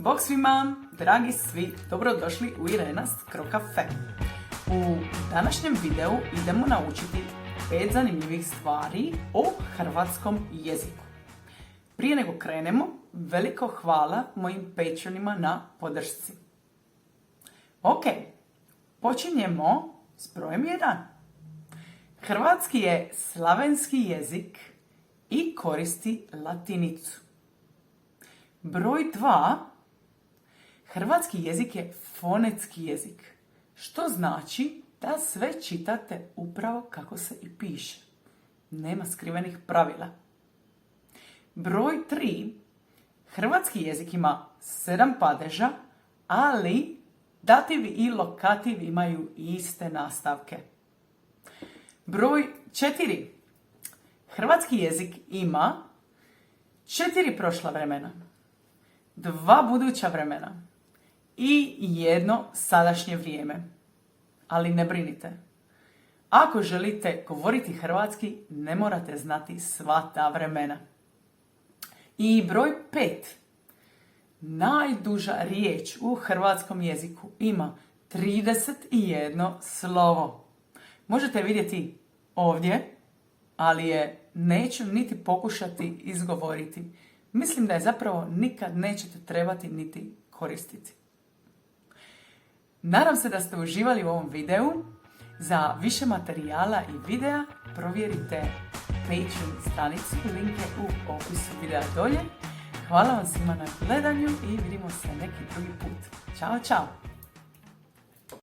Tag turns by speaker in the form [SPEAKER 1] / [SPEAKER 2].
[SPEAKER 1] Bog svima, dragi svi, dobrodošli u Irena's Cro Cafe. U današnjem videu idemo naučiti 5 zanimljivih stvari o hrvatskom jeziku. Prije nego krenemo, veliko hvala mojim patronima na podršci. Ok, počinjemo s brojem 1. Hrvatski je slavenski jezik i koristi latinicu. Broj 2. Hrvatski jezik je fonetski jezik, što znači da sve čitate upravo kako se i piše. Nema skrivenih pravila. Broj 3. Hrvatski jezik ima 7 padeža, ali dativ i lokativ imaju iste nastavke. Broj 4. Hrvatski jezik ima 4 prošla vremena, 2 buduća vremena i 1 sadašnje vrijeme. Ali ne brinite. Ako želite govoriti hrvatski, ne morate znati sva ta vremena. I broj 5. Najduža riječ u hrvatskom jeziku ima 31 slovo. Možete vidjeti ovdje, ali je neću niti pokušati izgovoriti. Mislim da je zapravo nikad nećete trebati niti koristiti. Nadam se da ste uživali u ovom videu. Za više materijala i videa provjerite Patreon stranicu, link je u opisu videa dolje. Hvala vam svima na gledanju i vidimo se neki drugi put. Ćao, čao!